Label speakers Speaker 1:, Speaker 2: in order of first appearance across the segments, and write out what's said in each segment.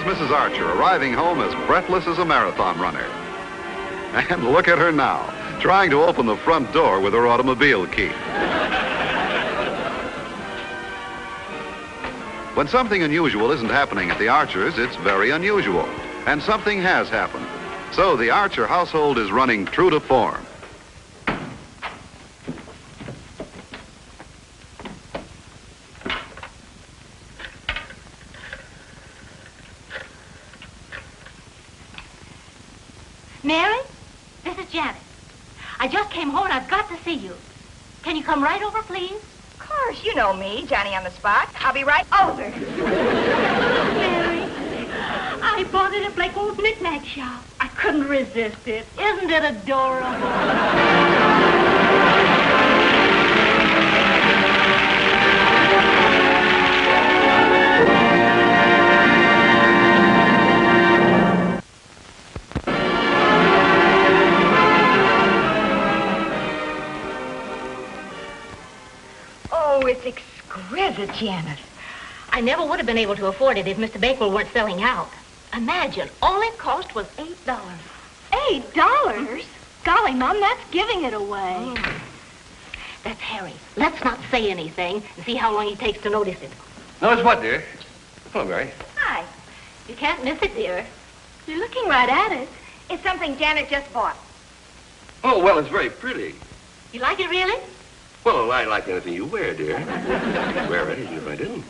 Speaker 1: Mrs. Archer, arriving home as breathless as a marathon runner. And look at her now, trying to open the front door with her automobile key. When something unusual isn't happening at the Archers, it's very unusual. And something has happened. So the Archer household is running true to form.
Speaker 2: Mary, this is Janet. I just came home and I've got to see you. Can you come right over, please?
Speaker 3: Of course, you know me, Johnny on the spot. I'll be right over.
Speaker 2: Mary, I bought it at Blakeold's knick-knack shop. I couldn't resist it. Isn't it adorable?
Speaker 3: It's exquisite, Janet.
Speaker 2: I never would have been able to afford it if Mr. Bakewell weren't selling out. Imagine, all it cost was $8.
Speaker 4: $8? Golly, Mom, that's giving it away.
Speaker 2: That's Harry. Let's not say anything and see how long he takes to notice it.
Speaker 5: Notice what, dear? Hello, Mary.
Speaker 3: Hi.
Speaker 2: You can't miss it, dear.
Speaker 4: You're looking right at it.
Speaker 3: It's something Janet just bought.
Speaker 5: Oh, well, it's very pretty.
Speaker 2: You like it, really?
Speaker 5: Well, I like anything you wear, dear. I'd wear it even if I didn't.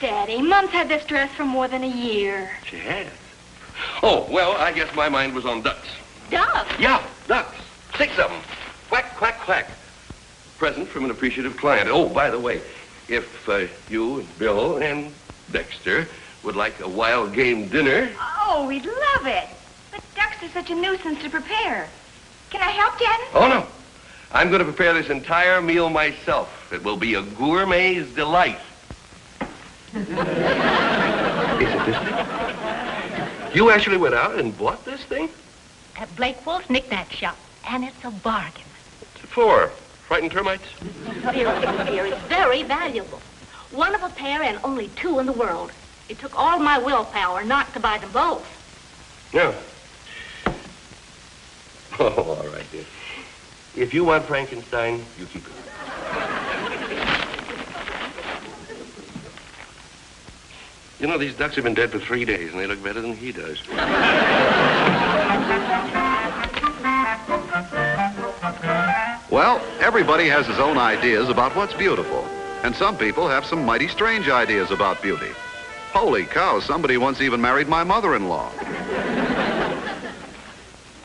Speaker 4: Daddy, Mom's had this dress for more than a year.
Speaker 5: She has. Oh, well, I guess my mind was on ducks.
Speaker 2: Ducks?
Speaker 5: Yeah, ducks. 6 of them. Quack, quack, quack. Present from an appreciative client. Oh, by the way, if you and Bill and Dexter would like a wild game dinner...
Speaker 3: Oh, we'd love it. But ducks are such a nuisance to prepare. Can I help, Janet?
Speaker 5: Oh, no. I'm going to prepare this entire meal myself. It will be a gourmet's delight. Is it this thing? You actually went out and bought this thing?
Speaker 2: At Blakewell's knick-knack shop. And it's a bargain.
Speaker 5: What's it for? Frightened termites?
Speaker 2: Dear, it's very valuable. One of a pair and only 2 in the world. It took all my willpower not to buy them both.
Speaker 5: Yeah. Oh, all right, dear. If you want Frankenstein, you keep it. You know, these ducks have been dead for 3 days, and they look better than he does.
Speaker 1: Well, everybody has his own ideas about what's beautiful. And some people have some mighty strange ideas about beauty. Holy cow, somebody once even married my mother-in-law.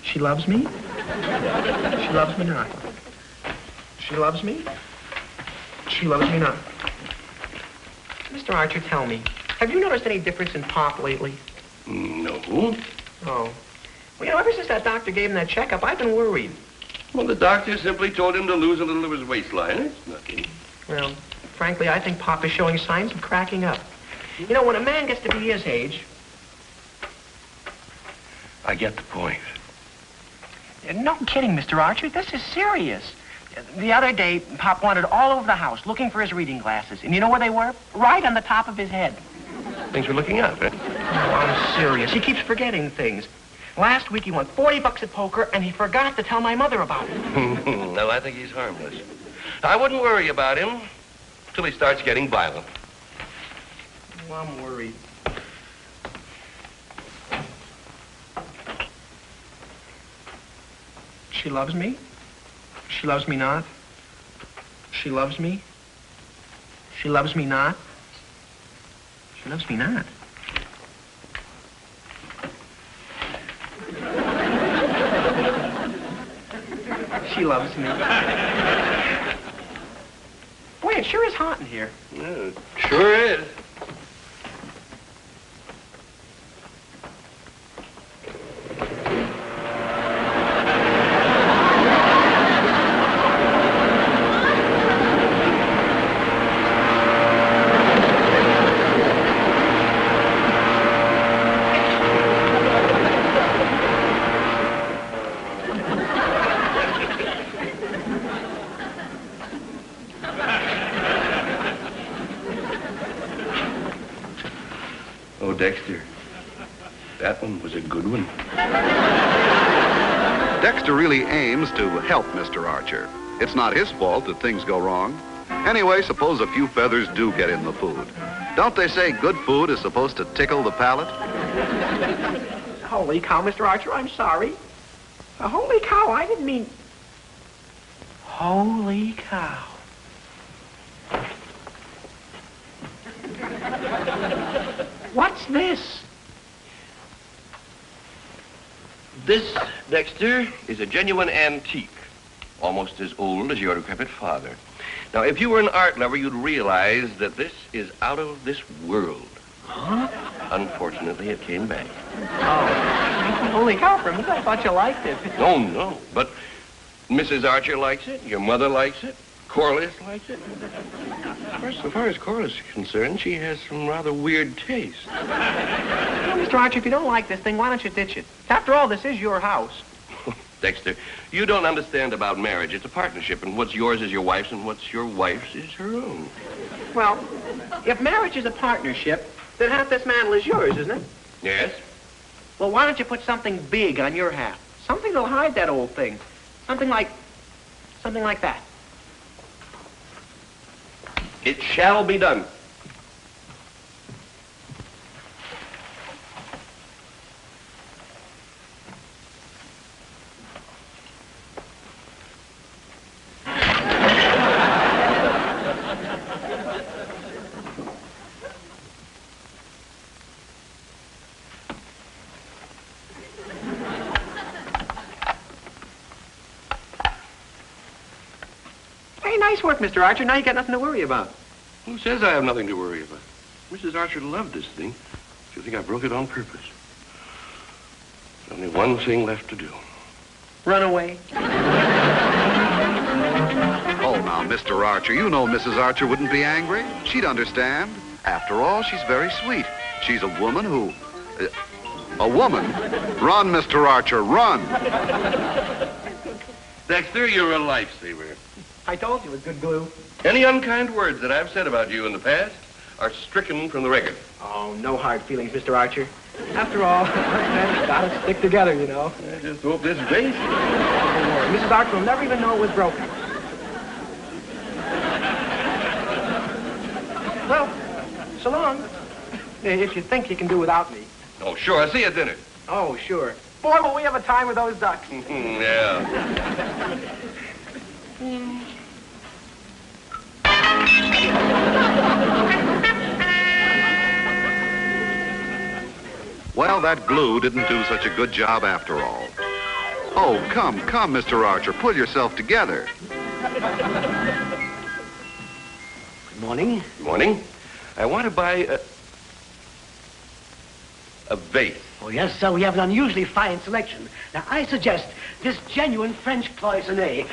Speaker 6: She loves me? She loves me not. She loves me? She loves me not. Mr. Archer, tell me, have you noticed any difference in Pop lately?
Speaker 5: No.
Speaker 6: Oh. Well, you know, ever since that doctor gave him that checkup, I've been worried.
Speaker 5: Well, the doctor simply told him to lose a little of his waistline. It's nothing.
Speaker 6: Well, frankly, I think Pop is showing signs of cracking up. You know, when a man gets to be his age...
Speaker 5: I get the point.
Speaker 6: No kidding, Mr. Archer. This is serious. The other day, Pop wandered all over the house looking for his reading glasses. And you know where they were? Right on the top of his head.
Speaker 5: Thanks for looking out, eh?
Speaker 6: Oh, I'm serious. He keeps forgetting things. Last week, he won $40 at poker, and he forgot to tell my mother about it.
Speaker 5: No, I think he's harmless. I wouldn't worry about him till he starts getting violent.
Speaker 6: Well, I'm worried. She loves me? She loves me not? She loves me? She loves me not? She loves me not. She loves me. Boy, it sure is hot in here.
Speaker 5: Yeah, it sure is. Dexter, That one was a good one.
Speaker 1: Dexter really aims to help Mr. Archer. It's not his fault that things go wrong. Anyway, suppose a few feathers do get in the food. Don't they say good food is supposed to tickle the palate?
Speaker 6: Holy cow, Mr. Archer, I'm sorry. Holy cow, I didn't mean... Holy cow. What's this?
Speaker 5: This, Dexter, is a genuine antique, almost as old as your decrepit father. Now, if you were an art lover, you'd realize that this is out of this world.
Speaker 6: Huh?
Speaker 5: Unfortunately, it came back.
Speaker 6: Oh, holy cow, Primus, I thought you liked it.
Speaker 5: Oh, no, but Mrs. Archer likes it, your mother likes it, Corliss likes it. So far as Corliss is concerned, she has some rather weird taste.
Speaker 6: Well, Mr. Archer, if you don't like this thing, why don't you ditch it? After all, this is your house.
Speaker 5: Dexter, you don't understand about marriage. It's a partnership, and what's yours is your wife's, and what's your wife's is her own.
Speaker 6: Well, if marriage is a partnership, then half this mantle is yours, isn't it?
Speaker 5: Yes?
Speaker 6: Well, why don't you put something big on your half? Something that'll hide that old thing. Something like that.
Speaker 5: It shall be done.
Speaker 6: Hey, nice work, Mr. Archer. Now you got nothing to worry about.
Speaker 5: Who says I have nothing to worry about? Mrs. Archer loved this thing. She'll think I broke it on purpose. There's only one thing left to do.
Speaker 6: Run away.
Speaker 1: Oh, now, Mr. Archer, you know Mrs. Archer wouldn't be angry. She'd understand. After all, she's very sweet. She's a woman who... a woman? Run, Mr. Archer, run!
Speaker 5: Dexter, you're a lifesaver.
Speaker 6: I told you it was good glue.
Speaker 5: Any unkind words that I've said about you in the past are stricken from the record.
Speaker 6: Oh, no hard feelings, Mr. Archer. After all, us gotta stick together, you know.
Speaker 5: I just hope this vase...
Speaker 6: Mrs. Archer will never even know it was broken. Well, so long. If you think you can do without me.
Speaker 5: Oh, sure. I'll see you at dinner.
Speaker 6: Oh, sure. Boy, will we have a time with those ducks.
Speaker 5: Yeah.
Speaker 1: Well, that glue didn't do such a good job after all. Oh, come, Mr. Archer, pull yourself together.
Speaker 7: Good morning.
Speaker 5: Good morning. I want to buy a vase.
Speaker 7: Oh, yes, sir, we have an unusually fine selection. Now, I suggest this genuine French cloisonne.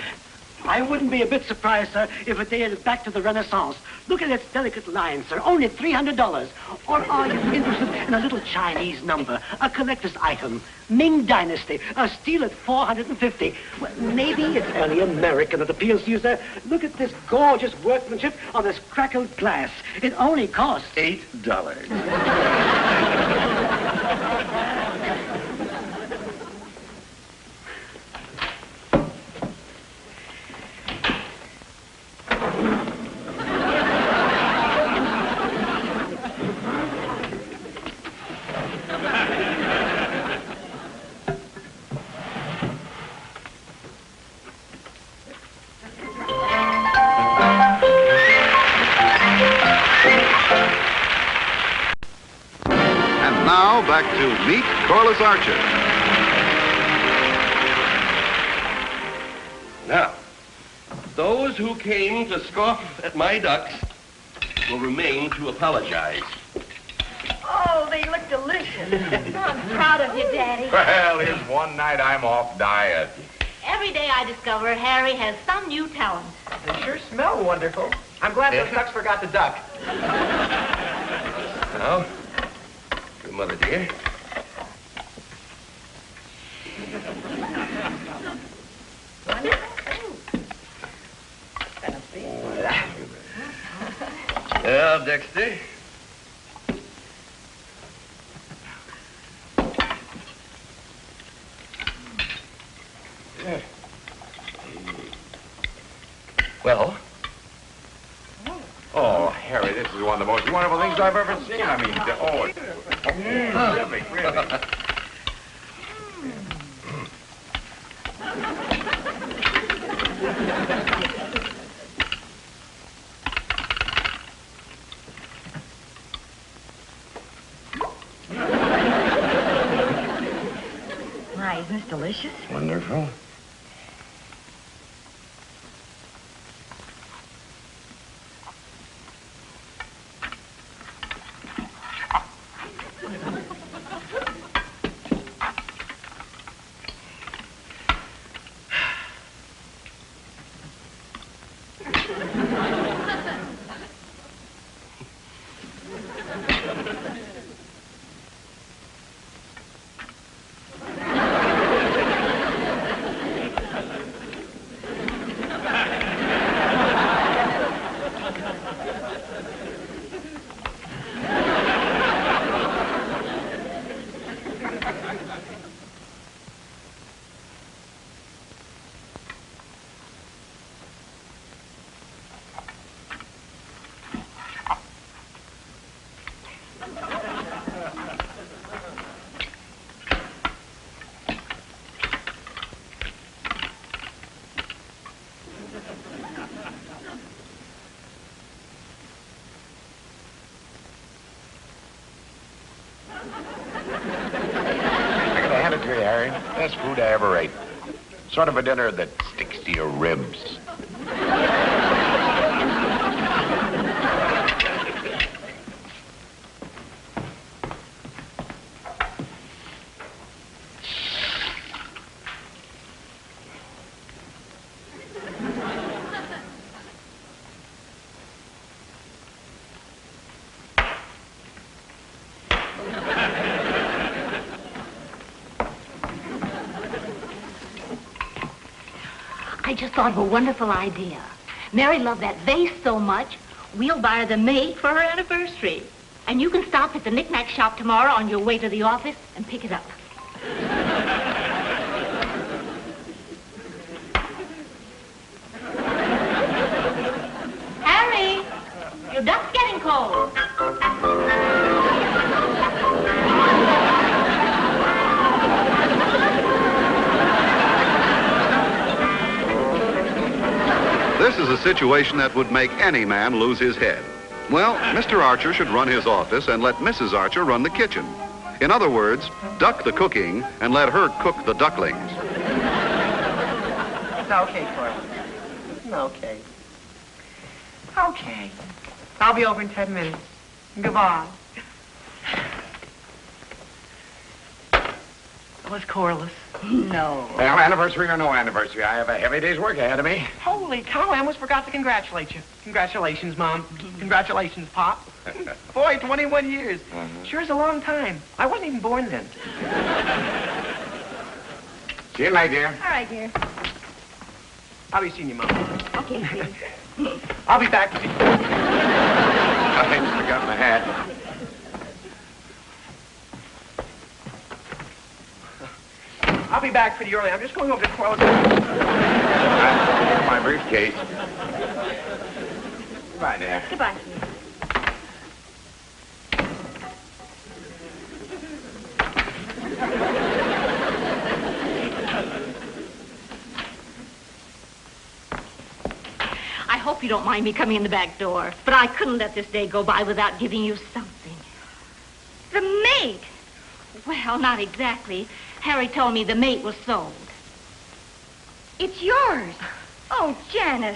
Speaker 7: I wouldn't be a bit surprised, sir, if it dated back to the Renaissance. Look at its delicate lines, sir. Only $300. Or are you interested in a little Chinese number, a collector's item? Ming Dynasty, a steel at $450. Well, maybe it's early American that appeals to you, sir. Look at this gorgeous workmanship on this crackled glass. It only costs
Speaker 5: $8.
Speaker 1: Now, back to Meet Corliss Archer.
Speaker 5: Now, those who came to scoff at my ducks will remain to apologize.
Speaker 2: Oh, they look delicious. I'm proud of you, Daddy.
Speaker 8: Well, here's one night I'm off diet.
Speaker 2: Every day I discover Harry has some new talent.
Speaker 6: They sure smell wonderful. I'm glad those ducks forgot the duck.
Speaker 5: Now, your mother, dear. Well, Dexter. Well?
Speaker 8: Oh, Harry, this is one of the most wonderful things I've ever seen. I mean, it's terrific, really.
Speaker 3: My, isn't this delicious?
Speaker 8: Wonderful. Harry. Best food I ever ate. Sort of a dinner that sticks to your ribs.
Speaker 2: I just thought of a wonderful idea. Mary loved that vase so much, we'll buy her the mate for her anniversary. And you can stop at the knick-knack shop tomorrow on your way to the office and pick it up. Harry, your duck's getting cold.
Speaker 1: This is a situation that would make any man lose his head. Well, Mr. Archer should run his office and let Mrs. Archer run the kitchen. In other words, duck the cooking and let her cook the ducklings.
Speaker 6: Okay, Corliss. Okay. Okay. I'll be over in 10 minutes. Goodbye. What's Corliss? No.
Speaker 8: Well, anniversary or no anniversary, I have a heavy day's work ahead of me.
Speaker 6: Holy cow, I almost forgot to congratulate you. Congratulations, Mom. Congratulations, Pop. Boy, 21 years. Sure is a long time. I wasn't even born then.
Speaker 8: See you later, dear.
Speaker 3: All right, dear.
Speaker 6: I'll be seeing you, Mom.
Speaker 2: Okay, please.
Speaker 6: I'll be back with you.
Speaker 8: I forgot my hat.
Speaker 6: I'll be back pretty early. I'm just going over to Corliss.
Speaker 8: My briefcase. Goodbye, dear.
Speaker 3: Goodbye.
Speaker 2: I hope you don't mind me coming in the back door, but I couldn't let this day go by without giving you something.
Speaker 3: The mate.
Speaker 2: Well, not exactly. Harry told me the mate was sold.
Speaker 3: It's yours. Oh, Janet.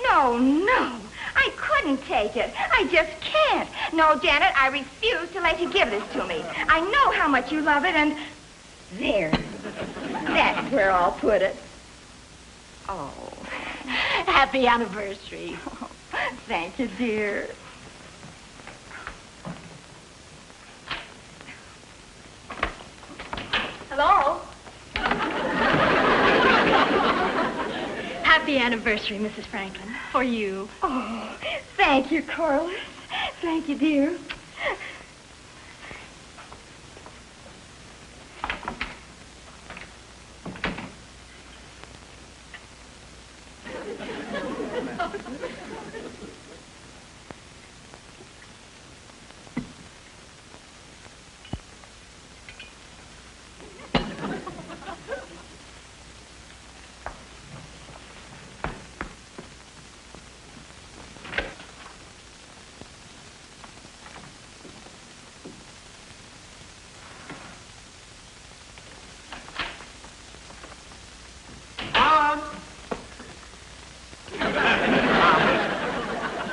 Speaker 3: No, no. I couldn't take it. I just can't. No, Janet, I refuse to let you give this to me. I know how much you love it, and there. That's where I'll put it. Oh.
Speaker 2: Happy anniversary.
Speaker 3: Oh, thank you, dear.
Speaker 2: Hello? Happy anniversary, Mrs. Franklin. For you.
Speaker 3: Oh, thank you, Corliss. Thank you, dear.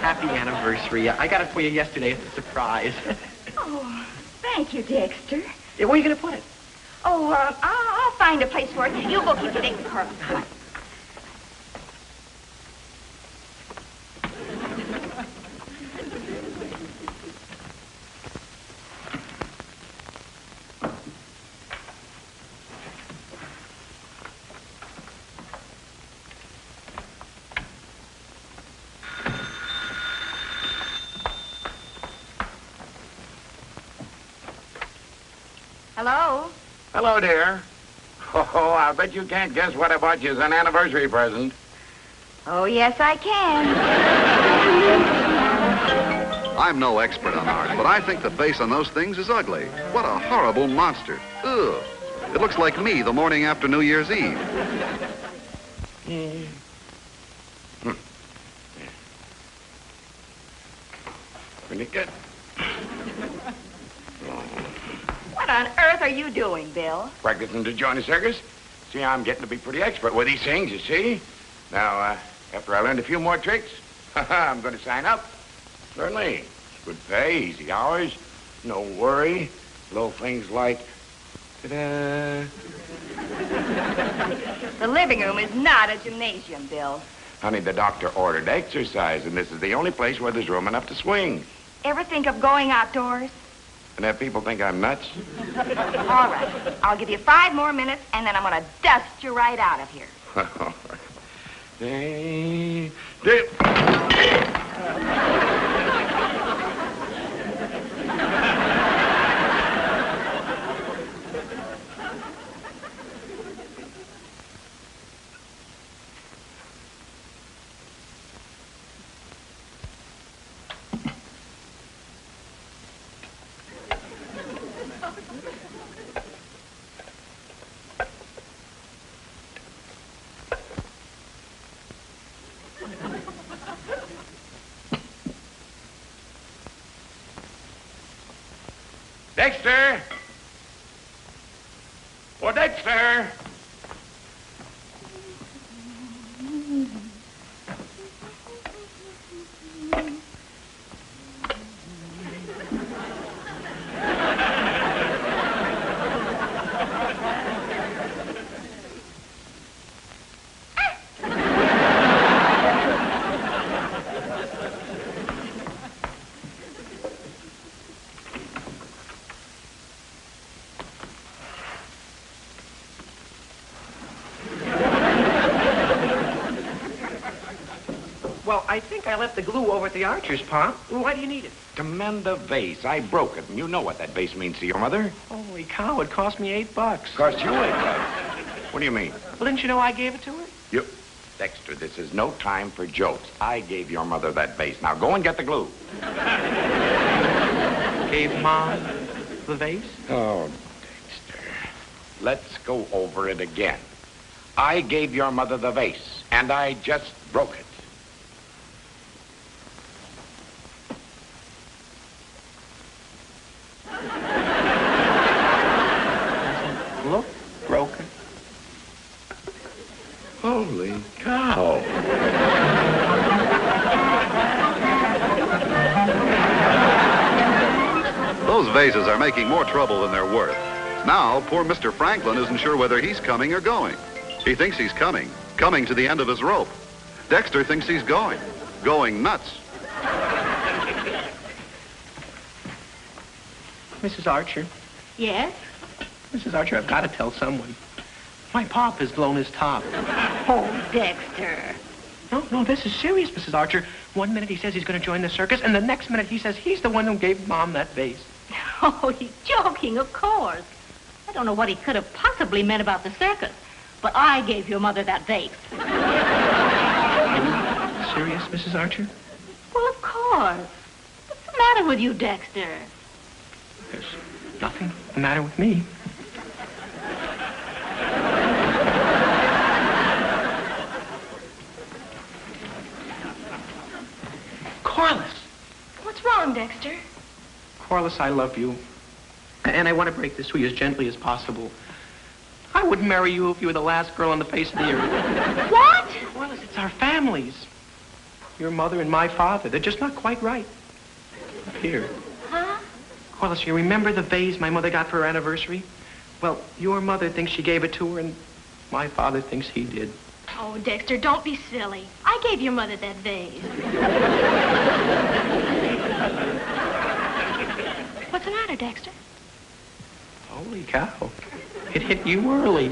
Speaker 6: Happy anniversary. I got it for you yesterday. It's a surprise.
Speaker 3: Oh, thank you, Dexter.
Speaker 6: Yeah, where are you going to put it?
Speaker 3: Oh, I'll find a place for it. You go keep your things, Corliss. Hello?
Speaker 8: Hello, dear. Oh, I bet you can't guess what I bought you as an anniversary present.
Speaker 3: Oh, yes, I can.
Speaker 1: I'm no expert on art, but I think the face on those things is ugly. What a horrible monster. Ugh. It looks like me the morning after New Year's Eve.
Speaker 8: Pretty good.
Speaker 3: What on earth are you doing, Bill?
Speaker 8: Practicing to join the circus. See, I'm getting to be pretty expert with these things, you see. Now, after I learned a few more tricks, I'm going to sign up. Certainly. Good pay, easy hours, no worry. Little things like, ta-da.
Speaker 3: The living room is not a gymnasium, Bill.
Speaker 8: Honey, the doctor ordered exercise, and this is the only place where there's room enough to swing.
Speaker 3: Ever think of going outdoors?
Speaker 8: And if people think I'm nuts?
Speaker 3: All right. I'll give you 5 more minutes, and then I'm going to dust you right out of here.
Speaker 8: Dexter! Oh, Dexter!
Speaker 6: Well, I think I left the glue over at the Archer's, Pa. Why do you need it?
Speaker 8: To mend the vase. I broke it, and you know what that vase means to your mother.
Speaker 6: Holy cow, it cost me $8.
Speaker 8: Cost you $8. What do you mean?
Speaker 6: Well, didn't you know I gave it to her?
Speaker 8: You... Dexter, this is no time for jokes. I gave your mother that vase. Now go and get the glue.
Speaker 6: Gave Mom the vase?
Speaker 8: Oh, Dexter. Let's go over it again. I gave your mother the vase, and I just broke it.
Speaker 6: Look, broken.
Speaker 8: Holy cow.
Speaker 1: Those vases are making more trouble than they're worth. Now, poor Mr. Franklin isn't sure whether he's coming or going. He thinks he's coming to the end of his rope. Dexter thinks he's going nuts.
Speaker 6: Mrs. Archer.
Speaker 2: Yes?
Speaker 6: Mrs. Archer, I've got to tell someone. My pop has blown his top.
Speaker 2: Oh, Dexter.
Speaker 6: No, this is serious, Mrs. Archer. One minute he says he's going to join the circus, and the next minute he says he's the one who gave Mom that vase.
Speaker 2: Oh, he's joking, of course. I don't know what he could have possibly meant about the circus, but I gave your mother that vase.
Speaker 6: Serious, Mrs. Archer?
Speaker 2: Well, of course. What's the matter with you, Dexter?
Speaker 6: There's nothing the matter with me. Corliss!
Speaker 4: What's wrong, Dexter?
Speaker 6: Corliss, I love you. And I want to break this to you as gently as possible. I wouldn't marry you if you were the last girl on the face of the earth.
Speaker 2: What?
Speaker 6: Corliss, it's our families. Your mother and my father. They're just not quite right. Here.
Speaker 2: Huh?
Speaker 6: Corliss, you remember the vase my mother got for her anniversary? Well, your mother thinks she gave it to her, and my father thinks he did.
Speaker 4: Oh, Dexter, don't be silly. I gave your mother that vase. What's the matter, Dexter?
Speaker 6: Holy cow. It hit you early.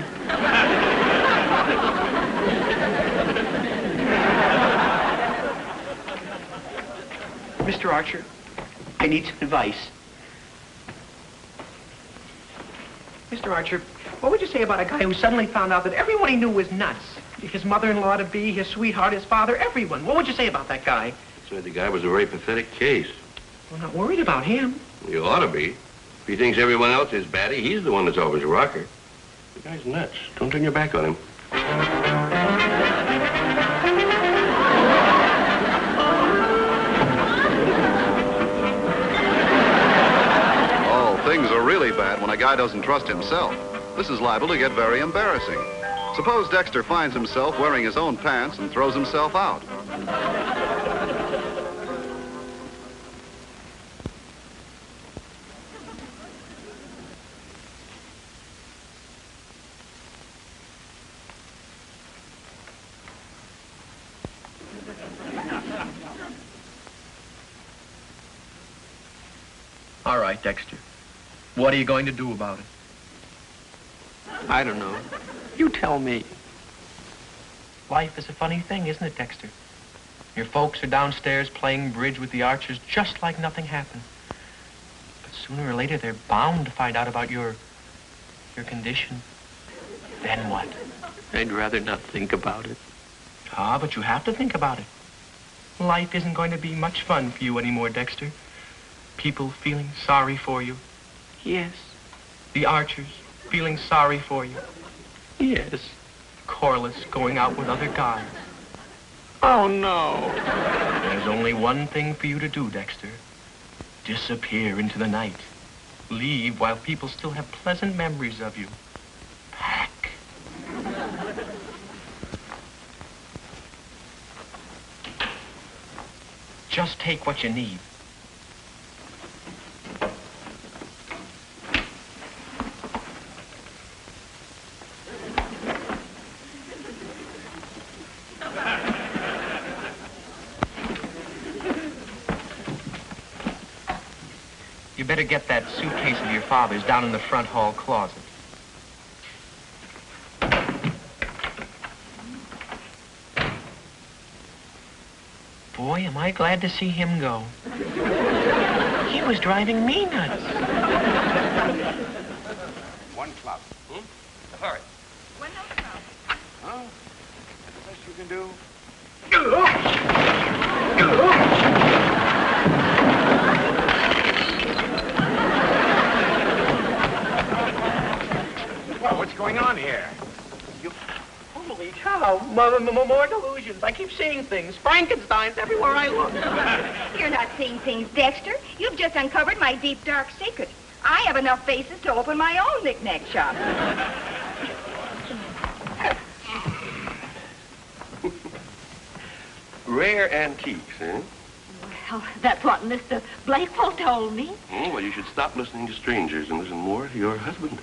Speaker 6: Mr. Archer, I need some advice. Mr. Archer, what would you say about a guy who suddenly found out that everyone he knew was nuts? His mother-in-law to be, his sweetheart, his father, everyone. What would you say about that guy?
Speaker 5: Said the guy was a very pathetic case.
Speaker 6: We're not worried about him.
Speaker 5: You ought to be. If he thinks everyone else is batty, he's the one that's always a rocker. The guy's nuts. Don't turn your back on him.
Speaker 1: Oh, things are really bad when a guy doesn't trust himself. This is liable to get very embarrassing. Suppose Dexter finds himself wearing his own pants and throws himself out.
Speaker 6: All right, Dexter. What are you going to do about it? I don't know. You tell me. Life is a funny thing, isn't it, Dexter? Your folks are downstairs playing bridge with the Archers just like nothing happened. But sooner or later, they're bound to find out about your condition. Then what? I'd rather not think about it. Ah, but you have to think about it. Life isn't going to be much fun for you anymore, Dexter. People feeling sorry for you. Yes. The Archers feeling sorry for you. Yes. Corliss going out with other guys. Oh, no. There's only one thing for you to do, Dexter. Disappear into the night. Leave while people still have pleasant memories of you. Pack. Just take what you need. You better get that suitcase of your father's down in the front hall closet. Boy, am I glad to see him go. He was driving me nuts.
Speaker 8: One club.
Speaker 5: All right.
Speaker 3: One no club.
Speaker 8: Huh? That's the best you can do? Well, what's going on here?
Speaker 6: Holy cow, more delusions. I keep seeing things. Frankensteins everywhere I look.
Speaker 3: You're not seeing things, Dexter. You've just uncovered my deep, dark secret. I have enough faces to open my own knick-knack shop.
Speaker 5: Rare antiques, eh?
Speaker 2: Well, that's what Mr. Blakewell told me.
Speaker 5: Oh, well, you should stop listening to strangers and listen more to your husband.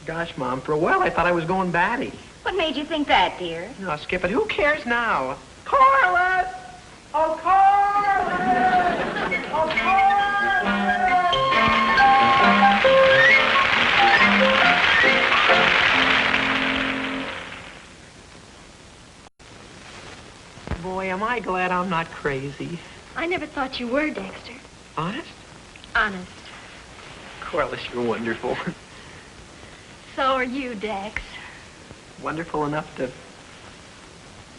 Speaker 6: Gosh, Mom, for a while I thought I was going batty.
Speaker 3: What made you think that, dear?
Speaker 6: No, skip it. Who cares now? Corliss! Oh, Corliss! Oh, Corliss! Boy, am I glad I'm not crazy.
Speaker 4: I never thought you were, Dexter.
Speaker 6: Honest?
Speaker 4: Honest.
Speaker 6: Corliss, you're wonderful.
Speaker 4: So are you, Dex.
Speaker 6: Wonderful enough to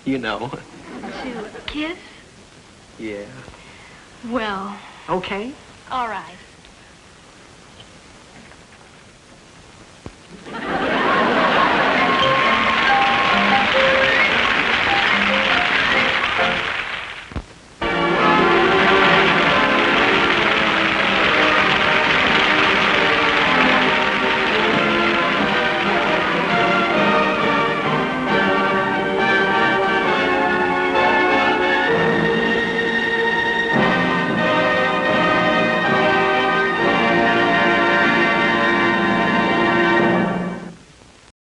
Speaker 6: You know.
Speaker 4: To kiss?
Speaker 6: Yeah.
Speaker 4: Well,
Speaker 6: Okay.
Speaker 4: all right.